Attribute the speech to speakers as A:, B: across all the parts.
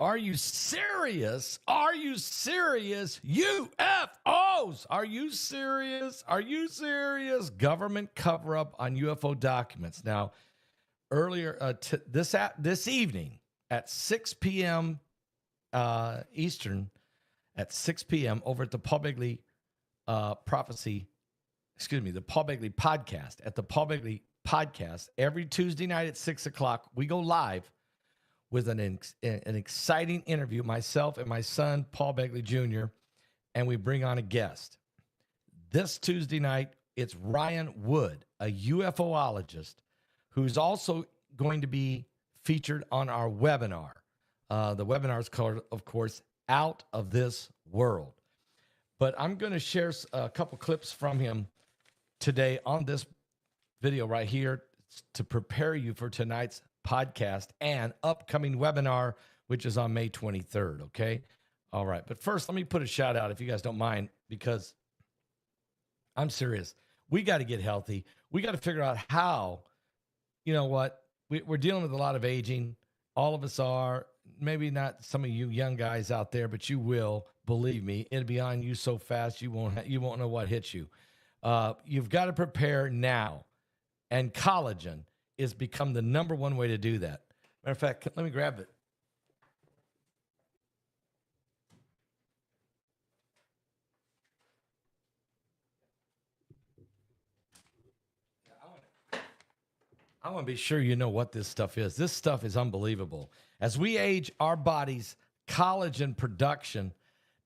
A: Are you serious? Are you serious? UFOs! Are you serious? Are you serious? Government cover up on UFO documents. Now, earlier this evening at 6 p.m. Eastern, at 6 p.m. over at the Paul Begley the Paul Begley podcast. At the Paul Begley podcast, every Tuesday night at 6 o'clock, we go live with an exciting interview, myself and my son, Paul Begley Jr., and we bring on a guest. This Tuesday night, it's Ryan Wood, a UFOologist, who's also going to be featured on our webinar. The webinar is called, of course, Out of This World. But I'm going to share a couple clips from him today on this video right here to prepare you for tonight's podcast and upcoming webinar, which is on May 23rd, okay? All right, but first, let me put a shout out, if you guys don't mind, because I'm serious. We got to get healthy. We got to figure out how, you know what, we're dealing with a lot of aging. All of us are. Maybe not some of you young guys out there, but you will. Believe me, it'll be on you so fast you won't know what hits you. You've got to prepare now, and collagen is become the number one way to do that. Matter of fact, let me grab it. I want to be sure you know what this stuff is. This stuff is unbelievable. As we age, our body's collagen production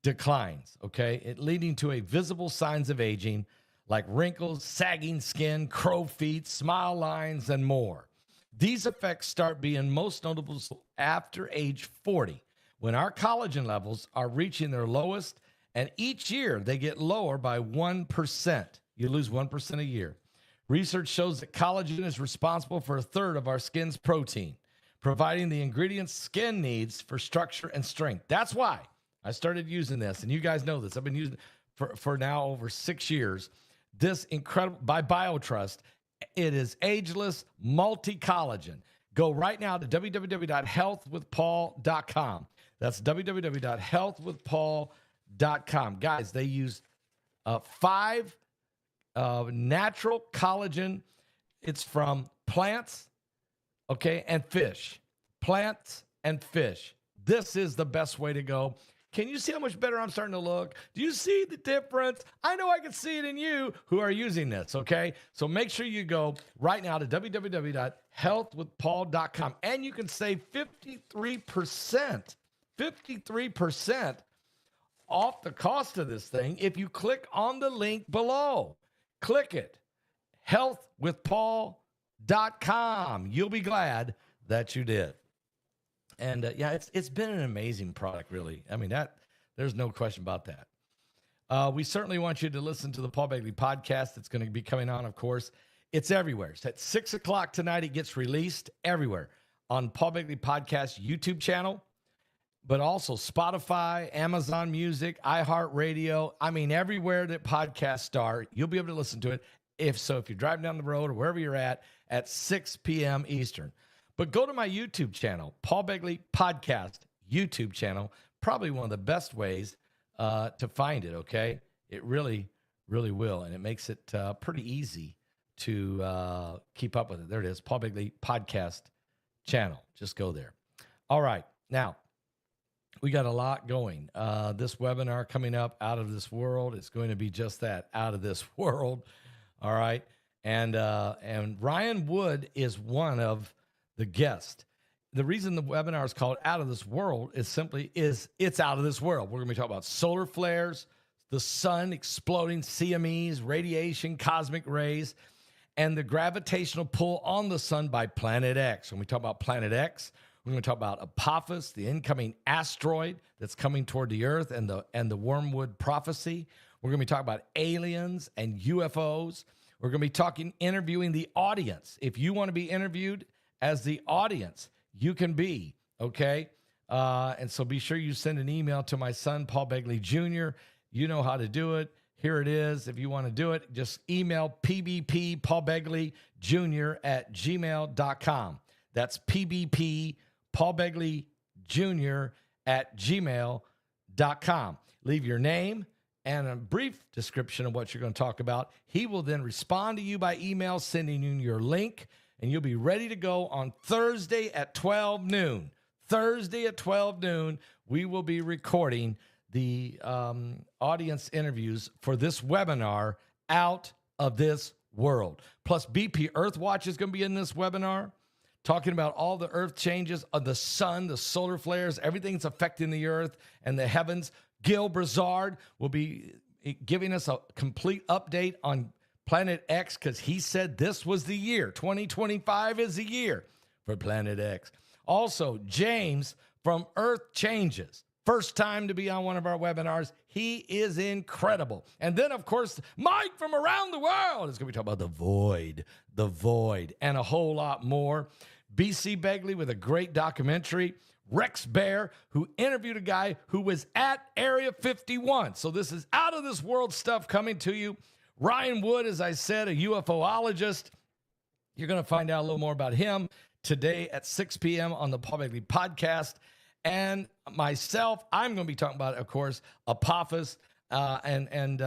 A: declines, okay? It leading to a visible signs of aging like wrinkles, sagging skin, crow feet, smile lines, and more. These effects start being most notable after age 40, when our collagen levels are reaching their lowest, and each year they get lower by 1%. You lose 1% a year. Research shows that collagen is responsible for a third of our skin's protein, providing the ingredients skin needs for structure and strength. That's why I started using this, and you guys know this. I've been using it for now over 6 years. This incredible, by BioTrust, it is ageless multi-collagen. Go right now to www.healthwithpaul.com. That's www.healthwithpaul.com. Guys, they use 5 natural collagen. It's from plants, okay, and fish. Plants and fish. This is the best way to go. Can you see how much better I'm starting to look? Do you see the difference? I know I can see it in you who are using this, okay? So make sure you go right now to www.healthwithpaul.com, and you can save 53% off the cost of this thing if you click on the link below. Click it, healthwithpaul.com. You'll be glad that you did. And yeah, it's been an amazing product, really. I mean, there's no question about that. We certainly want you to listen to the Paul Begley podcast. It's going to be coming on, of course. It's everywhere. It's at 6 o'clock tonight. It gets released everywhere on Paul Begley podcast YouTube channel, but also Spotify, Amazon Music, iHeartRadio. I mean, everywhere that podcasts are, you'll be able to listen to it. If you're driving down the road or wherever you're at 6 p.m. Eastern. But go to my YouTube channel, Paul Begley Podcast YouTube channel. Probably one of the best ways to find it, okay? It really, really will. And it makes it pretty easy to keep up with it. There it is, Paul Begley Podcast channel. Just go there. All right. Now, we got a lot going. This webinar coming up, Out of This World. It's going to be just that, out of this world. All right. And Ryan Wood is one of the guest. The reason the webinar is called Out of This World is it's out of this world. We're going to be talking about solar flares, the sun exploding, CMEs, radiation, cosmic rays, and the gravitational pull on the sun by Planet X. When we talk about Planet X, we're going to talk about Apophis, the incoming asteroid that's coming toward the Earth, and the Wormwood prophecy. We're going to be talking about aliens and UFOs. We're going to be interviewing the audience. If you want to be interviewed as the audience, you can be, okay? And so be sure you send an email to my son, Paul Begley Jr. You know how to do it. Here it is. If you want to do it, just email PBP Paul Begley Jr. @gmail.com. That's PBP Paul Begley Jr. gmail.com. Leave your name and a brief description of what you're going to talk about. He will then respond to you by email, sending you your link, and you'll be ready to go on Thursday at 12 noon. Thursday at 12 noon, we will be recording the audience interviews for this webinar, Out of This World. Plus, BP Earthwatch is going to be in this webinar, talking about all the earth changes of the sun, the solar flares, everything's affecting the earth and the heavens. Gil Brazard will be giving us a complete update on Planet X, because he said this was the year. 2025 is the year for Planet X. Also, James from Earth Changes. First time to be on one of our webinars. He is incredible. And then, of course, Mike from around the world is going to be talking about the void, and a whole lot more. BC Begley with a great documentary. Rex Bear, who interviewed a guy who was at Area 51. So this is out of this world stuff coming to you. Ryan Wood, as I said, a UFOologist. You're going to find out a little more about him today at 6 p.m. on the Paul Begley podcast. And myself, I'm going to be talking about, of course, Apophis, and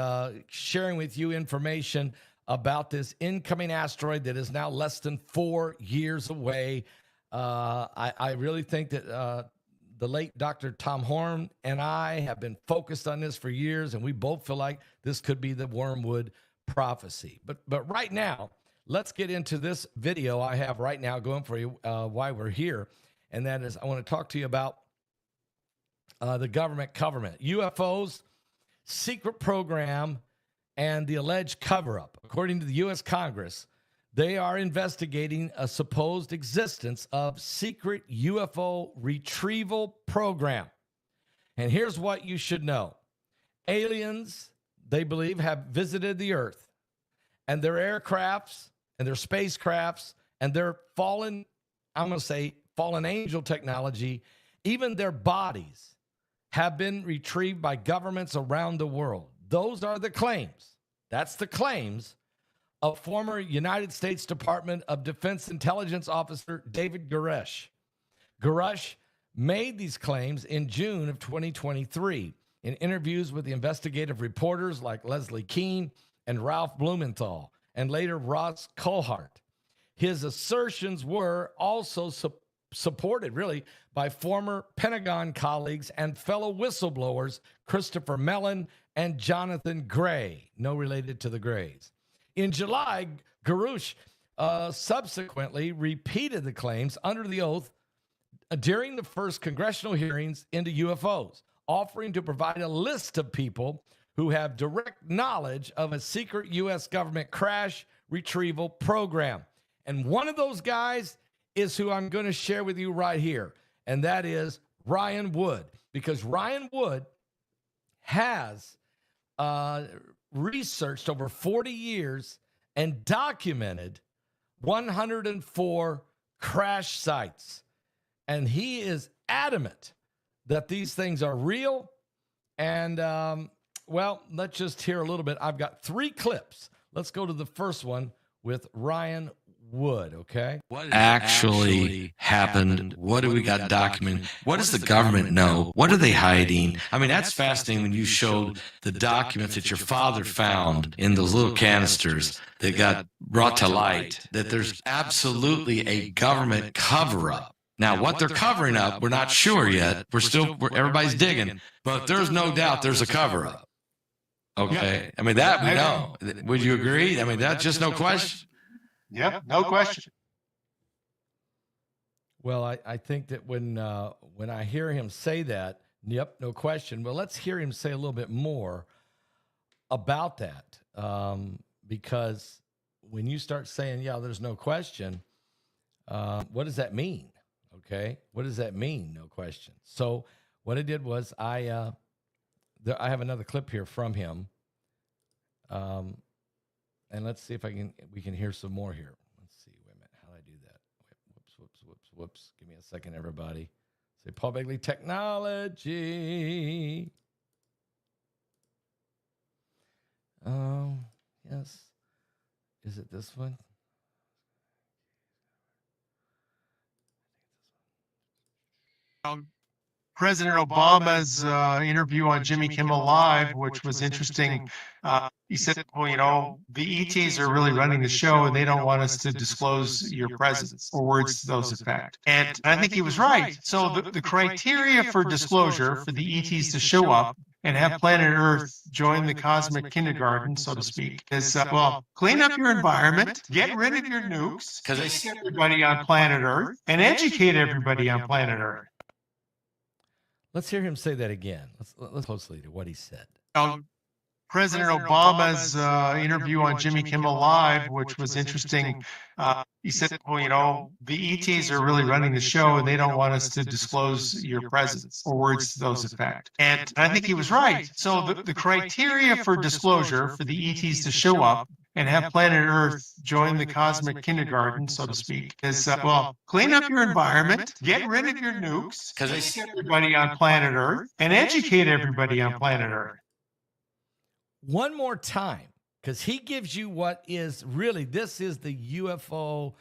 A: sharing with you information about this incoming asteroid that is now less than 4 years away. I really think that the late Dr. Tom Horn and I have been focused on this for years, and we both feel like this could be the Wormwood prophecy. But right now, let's get into this video I have right now going for you why we're here. And that is, I want to talk to you about the government, UFOs, secret program, and the alleged cover-up. According to the U.S. Congress, they are investigating a supposed existence of secret UFO retrieval program. And here's what you should know. Aliens, they believe, have visited the Earth, and their aircrafts and their spacecrafts and their fallen angel technology, even their bodies, have been retrieved by governments around the world. Those are the claims. That's the claims of former United States Department of Defense intelligence officer David Grush. Grush made these claims in June of 2023 in interviews with the investigative reporters like Leslie Kean and Ralph Blumenthal, and later Ross Coulthart. His assertions were also supported, really, by former Pentagon colleagues and fellow whistleblowers Christopher Mellon and Jonathan Gray, no related to the Grays. In July, Grush subsequently repeated the claims under the oath during the first congressional hearings into UFOs, offering to provide a list of people who have direct knowledge of a secret U.S. government crash retrieval program. And one of those guys is who I'm going to share with you right here, and that is Ryan Wood, because Ryan Wood has researched over 40 years and documented 104 crash sites. And he is adamant that these things are real. And, well, let's just hear a little bit. I've got 3 clips. Let's go to the first one with Ryan Wood, okay?
B: What actually happened? What do we got documented? What does the government know? What are they hiding? I mean, that's fascinating when you showed the documents that your father found in those little canisters that got brought to light, that there's absolutely a government cover-up. Now, what they're covering up, we're not sure yet. Everybody's digging, but there's no doubt there's a cover-up. Okay? I mean, that we know. Would you agree? I mean, that's just no question.
C: Yep, no question.
A: Well, I think that when I hear him say that, yep, no question. Well, let's hear him say a little bit more about that, because when you start saying, yeah, there's no question, what does that mean? Okay, what does that mean? No question. So what I did was I have another clip here from him. And let's see if we can hear some more here. Let's see. Wait a minute. How do I do that? Whoops. Give me a second, everybody. Say Paul Begley Technology. Yes. Is it this one?
C: President Obama's interview on Jimmy Kimmel Live, which was interesting. He said, well, you know, the ETs are really running the show and they don't want us to disclose your presence, or words to those effect. And I think he was right. So the criteria for disclosure for the ETs to show up and have planet Earth join the cosmic kindergarten, so to speak, is, well, clean up your environment, get rid of your nukes, because they see everybody on planet Earth, and educate everybody on planet Earth.
A: Let's hear him say that again. Let's closely to what he said.
C: President Obama's interview on Jimmy Kimmel Live, which was interesting. He said, well, you know, the ETs are really running the show and they don't want us to disclose your presence, or words to those effect. And I think he was right. So the criteria for disclosure for the ETs to show up and have planet Earth join the cosmic kindergarten, so to speak, is, well, clean up your environment, get rid of your nukes, because they see everybody on planet Earth, and educate everybody on planet Earth.
A: One more time, because he gives you what is really, this is the UFO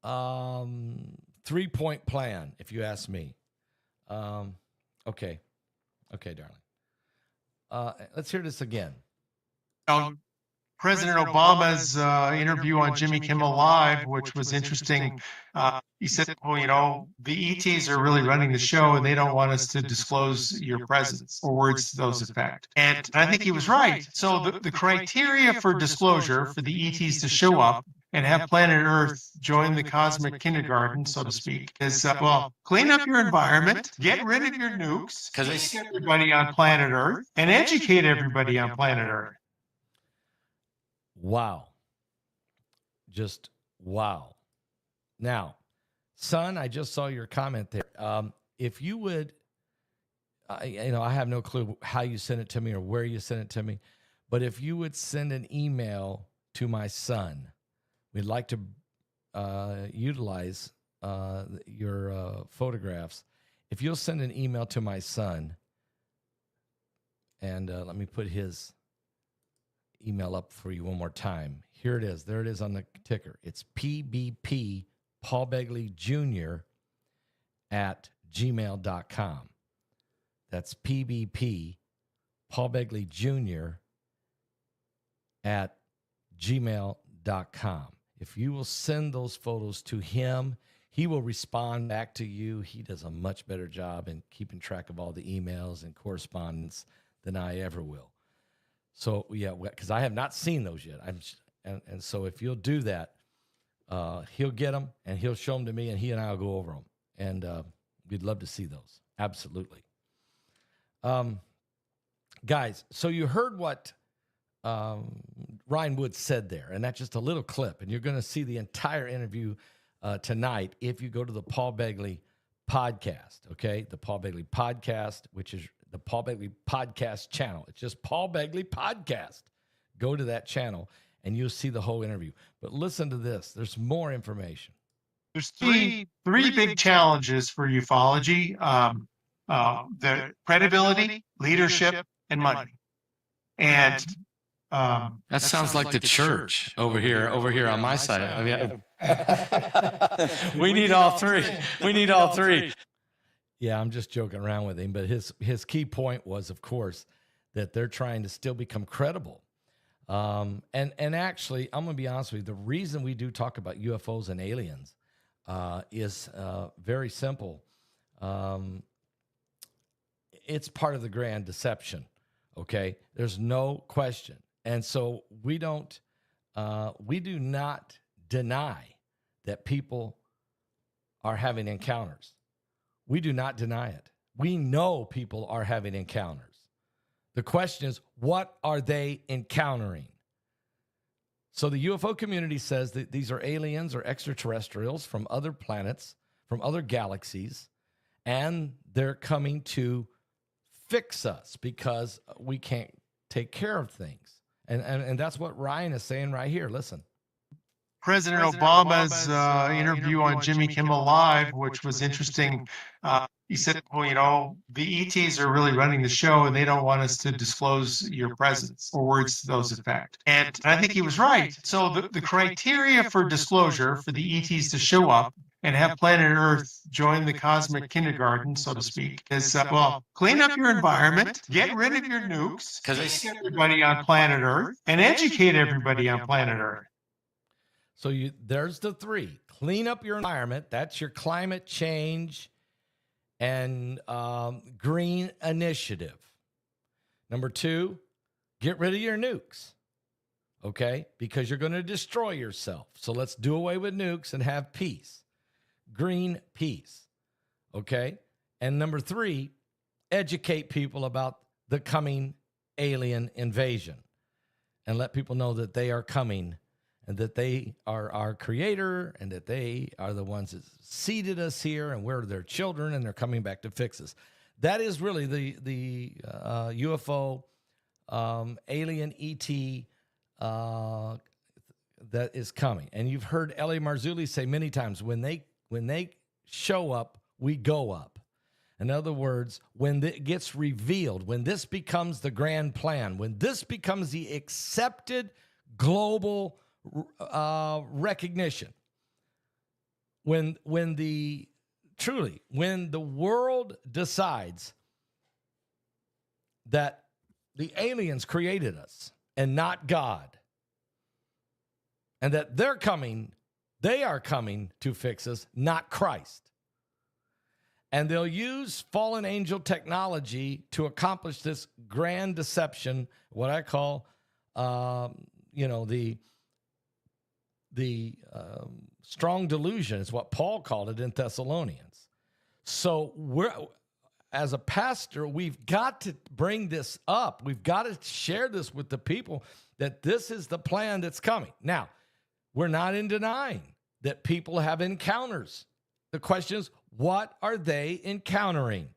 A: 3-point plan, if you ask me. Okay, darling. Let's hear this again.
C: President Obama's interview on Jimmy Kimmel Live, which was interesting. He said, well, you know, the ETs are really running the show and they don't want us to disclose your presence, or words to those effect. And I think he was right. So the criteria for disclosure for the ETs to show up and have planet Earth join the cosmic kindergarten, so to speak, is, well, clean up your environment, get rid of your nukes, because they see everybody on planet Earth, and educate everybody on planet Earth.
A: Wow. Just wow. Now, son, I just saw your comment there. If you would, I have no clue how you sent it to me or where you sent it to me, but if you would send an email to my son, we'd like to utilize your photographs. If you'll send an email to my son, and let me put his email up for you one more time. Here it is. There it is on the ticker. It's PBP Paul Begley Jr. at gmail.com. That's PBP Paul Begley Jr. at gmail.com. If you will send those photos to him, he will respond back to you. He does a much better job in keeping track of all the emails and correspondence than I ever will. So, yeah, because I have not seen those yet. And so if you'll do that, he'll get them and he'll show them to me, and he and I will go over them. And we'd love to see those. Absolutely. Guys, so you heard what Ryan Wood said there, and that's just a little clip. And you're going to see the entire interview tonight if you go to the Paul Begley podcast, okay? The Paul Begley podcast, which is the Paul Begley podcast channel. It's just Paul Begley podcast. Go to that channel and you'll see the whole interview. But listen to this. There's more information.
C: There's three big challenges for ufology. The credibility, leadership, and money. And
B: that sounds like the church over here on my side. I mean, we need all three. We need all three.
A: Yeah, I'm just joking around with him, but his key point was, of course, that they're trying to still become credible. And actually, I'm going to be honest with you, the reason we do talk about UFOs and aliens is very simple. It's part of the grand deception, okay? There's no question. And so we do not deny that people are having encounters. We do not deny it. We know people are having encounters. The question is, what are they encountering? So the UFO community says that these are aliens or extraterrestrials from other planets, from other galaxies, and they're coming to fix us because we can't take care of things. And that's what Ryan is saying right here. Listen.
C: President Obama's interview on Jimmy Kimmel Live, which was interesting. He said, well, you know, the ETs are really running the show and they don't want us to disclose your presence, or words to those effect. And I think he was right. So the criteria for disclosure for the ETs to show up and have planet Earth join the cosmic kindergarten, so to speak, is, well, clean up your environment, get rid of your nukes, because everybody on planet Earth, and educate everybody on planet Earth.
A: So there's the three. Clean up your environment. That's your climate change and green initiative. Number 2, get rid of your nukes, okay? Because you're going to destroy yourself. So let's do away with nukes and have peace. Green peace, okay? And number 3, educate people about the coming alien invasion and let people know that they are coming and that they are our creator and that they are the ones that seeded us here and we're their children and they're coming back to fix us. That is really the UFO alien ET that is coming. And you've heard Ellie Marzulli say many times, when they show up, we go up. In other words, when it gets revealed, when this becomes the grand plan, when this becomes the accepted global recognition, when the world decides that the aliens created us and not God, and that they are coming to fix us, not Christ. And they'll use fallen angel technology to accomplish this grand deception, what I call, the strong delusion is what Paul called it in Thessalonians. So as a pastor, we've got to bring this up. We've got to share this with the people that this is the plan that's coming. Now, we're not in denying that people have encounters. The question is, what are they encountering?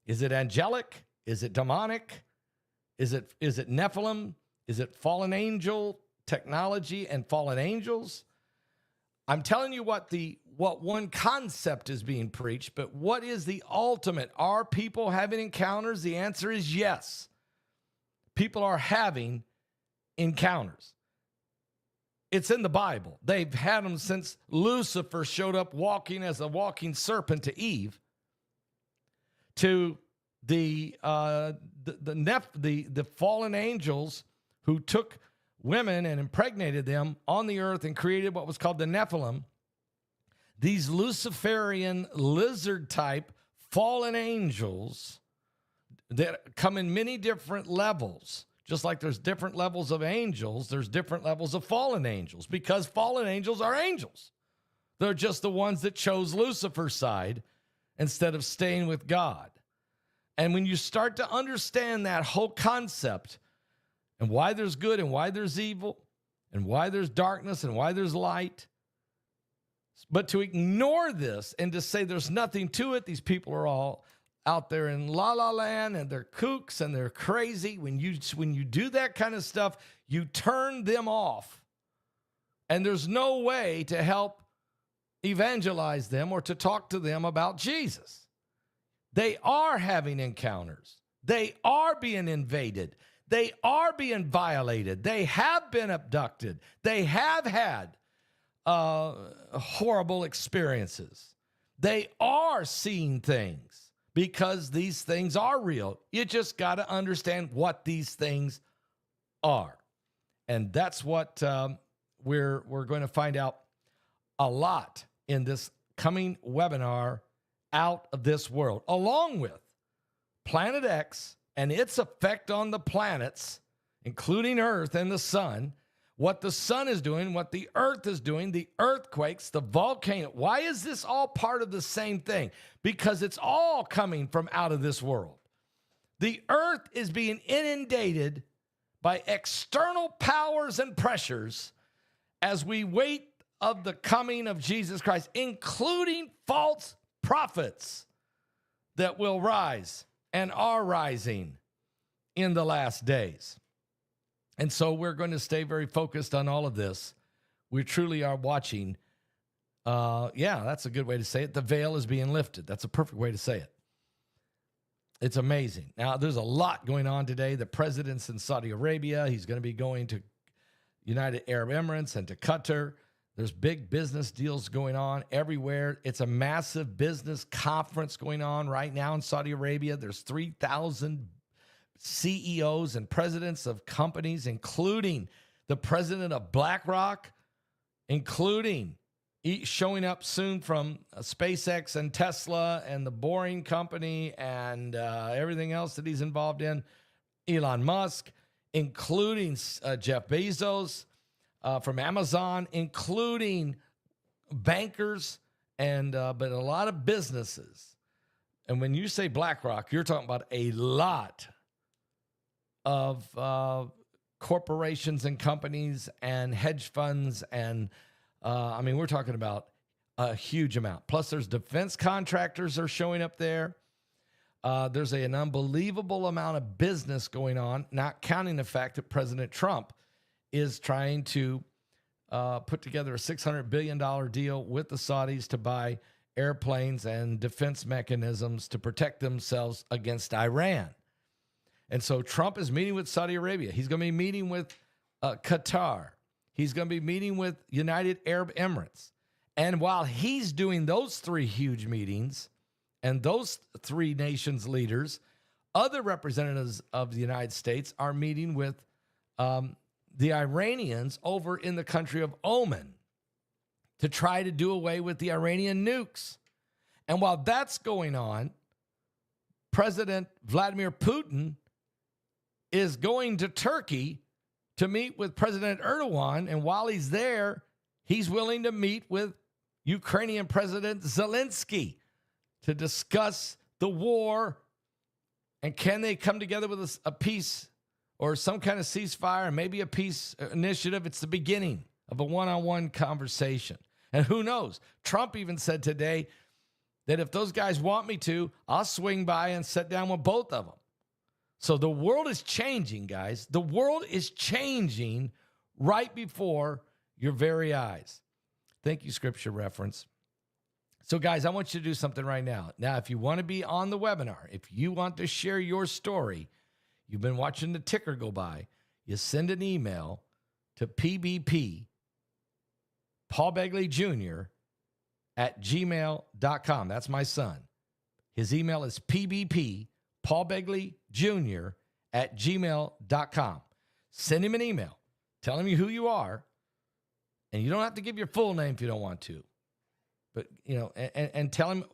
A: Is it angelic? Is it demonic? Is it Nephilim? Is it fallen angel technology and fallen angels? I'm telling you what one concept is being preached, but what is the ultimate? Are people having encounters? The answer is yes. People are having encounters. It's in the Bible. They've had them since Lucifer showed up walking as a walking serpent to Eve, to the fallen angels who took women and impregnated them on the earth and created what was called the Nephilim. These Luciferian lizard-type fallen angels that come in many different levels. Just like there's different levels of angels, there's different levels of fallen angels, because fallen angels are angels. They're just the ones that chose Lucifer's side instead of staying with God. And when you start to understand that whole concept and why there's good and why there's evil and why there's darkness and why there's light, but to ignore this and to say there's nothing to it, these people are all out there in la la land and they're kooks and they're crazy. When you do that kind of stuff, you turn them off. And there's no way to help evangelize them or to talk to them about Jesus. They are having encounters. They are being invaded. They are being violated. They have been abducted. They have had horrible experiences. They are seeing things, because these things are real. You just got to understand what these things are. And that's what we're going to find out a lot in this coming webinar, Out of This World, along with Planet X and its effect on the planets, including Earth and the sun, what the sun is doing, what the earth is doing, the earthquakes, the volcano. Why is this all part of the same thing? Because it's all coming from out of this world. The earth is being inundated by external powers and pressures as we wait of the coming of Jesus Christ, including false prophets that will rise and are rising in the last days. And so we're going to stay very focused on all of this. We truly are watching. That's a good way to say it. The veil is being lifted. That's a perfect way to say it. It's amazing. Now, there's a lot going on today. The president's in Saudi Arabia. He's going to be going to United Arab Emirates and to Qatar. There's big business deals going on everywhere. It's a massive business conference going on right now in Saudi Arabia. There's 3,000 CEOs and presidents of companies, including the president of BlackRock, including showing up soon from SpaceX and Tesla and the Boring Company and everything else that he's involved in, Elon Musk, including Jeff Bezos from Amazon, including bankers and but a lot of businesses. And when you say BlackRock, you're talking about a lot of corporations and companies and hedge funds and I mean, we're talking about a huge amount. Plus, there's defense contractors are showing up there. There's an unbelievable amount of business going on, not counting the fact that President Trump is trying to put together a $600 billion deal with the Saudis to buy airplanes and defense mechanisms to protect themselves against Iran. And so Trump is meeting with Saudi Arabia. He's going to be meeting with Qatar. He's going to be meeting with United Arab Emirates. And while he's doing those three huge meetings and those three nations' leaders, other representatives of the United States are meeting with the Iranians over in the country of Oman to try to do away with the Iranian nukes. And while that's going on, President Vladimir Putin is going to Turkey to meet with President Erdogan, and while he's there, he's willing to meet with Ukrainian President Zelensky to discuss the war and can they come together with a peace or some kind of ceasefire and maybe a peace initiative. It's the beginning of a one-on-one conversation. And who knows? Trump even said today that if those guys want me to, I'll swing by and sit down with both of them. So the world is changing, guys. The world is changing right before your very eyes. Thank you, Scripture Reference. So, guys, I want you to do something right now. Now, if you want to be on the webinar, if you want to share your story, you've been watching the ticker go by, you send an email to PBP, Paul Begley Jr., at gmail.com. That's my son. His email is PBP, Paul Begley Jr. at gmail.com. Send him an email. Tell him who you are. And you don't have to give your full name if you don't want to. But, you know, and tell him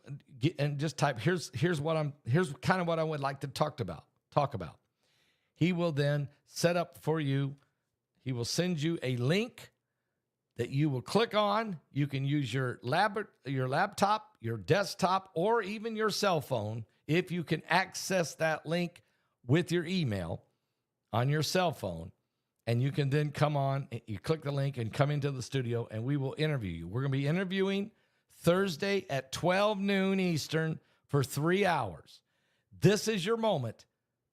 A: and just type, here's kind of what I would like to talk about. He will then set up for you. He will send you a link that you will click on. You can use your laptop, your desktop, or even your cell phone if you can access that link with your email on your cell phone. And you can then come on, you click the link and come into the studio and we will interview you. We're going to be interviewing Thursday at 12 noon Eastern for 3 hours. This is your moment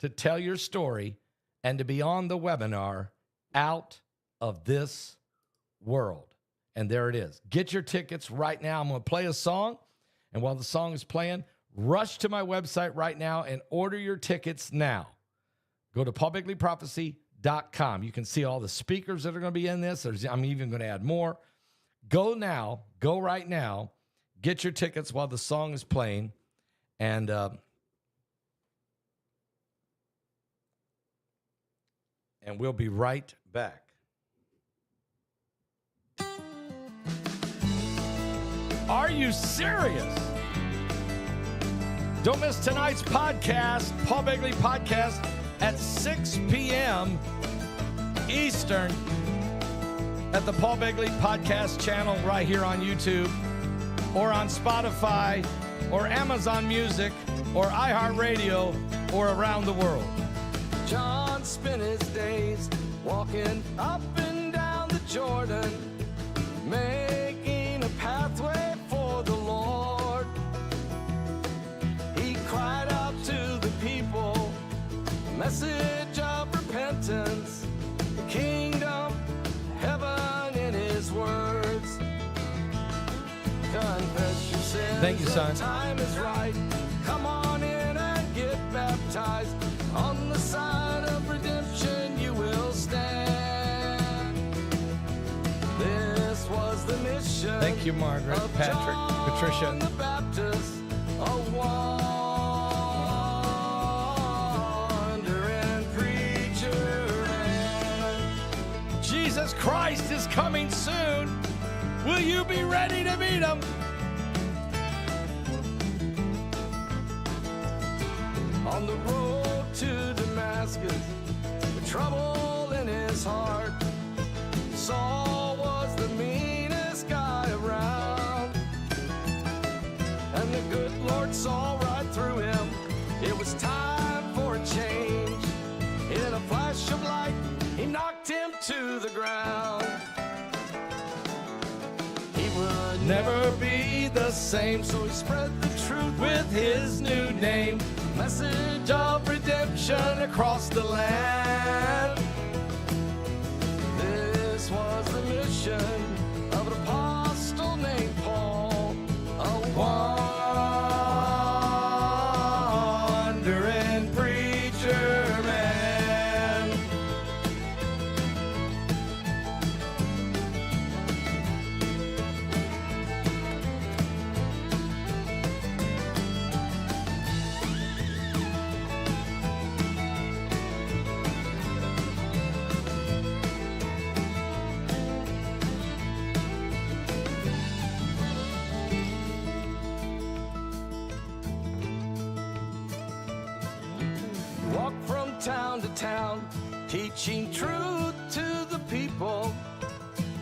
A: to tell your story and to be on the webinar Out of This World. And there it is. Get your tickets right now. I'm going to play a song. And while the song is playing, rush to my website right now and order your tickets now. Go to paulbegleyprophecy.com. You can see all the speakers that are going to be in this. I'm even going to add more. Go now. Go right now. Get your tickets while the song is playing. And we'll be right back. Are you serious? Don't miss tonight's podcast, Paul Begley Podcast, at 6 p.m. Eastern at the Paul Begley Podcast channel right here on YouTube or on Spotify or Amazon Music or iHeartRadio or around the world. John spent his days walking up and down the Jordan, making a pathway for the Lord. He cried out to the people, message of repentance, the kingdom, heaven in his words. Confess your sins. Thank you, son. The time is right. Come on in and get baptized. On the side of redemption you will stand. This was the Thank you, Margaret, Patrick, Patricia.
D: The Baptist, a wandering preacher man.
A: Jesus Christ is coming soon. Will you be ready to meet him?
D: On the road to Damascus, the trouble in his heart. Saul was the meanest guy around, and the good Lord saw right through him. It was time for a change. In a flash of light, he knocked him to the ground. He would
A: Never be the same,
D: so he spread the truth
A: with his new name.
D: message
A: Of redemption across the land.
D: This was the mission of an apostle named Paul, a
A: Wandering preacher man.
D: walk from town to town, teaching truth to the people.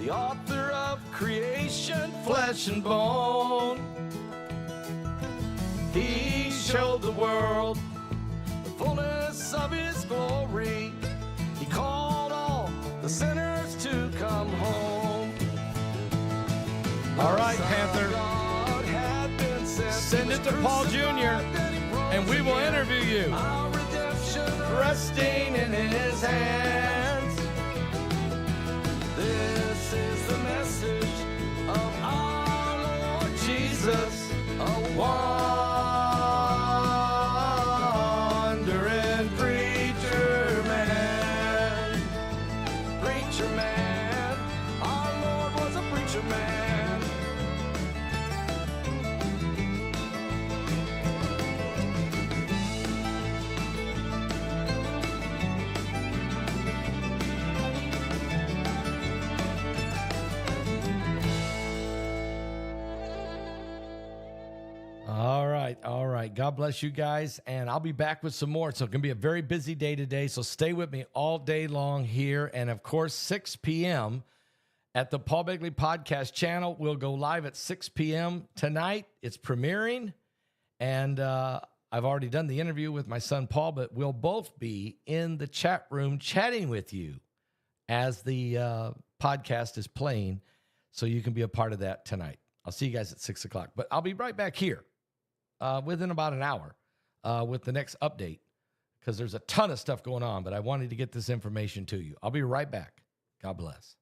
D: The author of creation,
A: Flesh and bone. He showed the world.
D: the fullness of his glory. He called all the sinners to come home.
A: All right,
D: The Son of
A: Panther.
D: God had been sent.
A: Send it to Paul Jr., and we will interview you.
D: Our redemption
A: Resting in his hands.
D: This is the message of our Lord Jesus, a
A: Wandering preacher man.
D: preacher man. Our Lord was a preacher man.
A: All right. God bless you guys. And I'll be back with some more. So it's going to be a very busy day today. So stay with me all day long here. And of course, 6 p.m. at the Paul Begley Podcast channel. We'll go live at 6 p.m. tonight. It's premiering. And I've already done the interview with my son, Paul, but we'll both be in the chat room chatting with you as the podcast is playing. So you can be a part of that tonight. I'll see you guys at 6 o'clock. But I'll be right back here within about an hour with the next update because there's a ton of stuff going on, but I wanted to get this information to you. I'll be right back. God bless.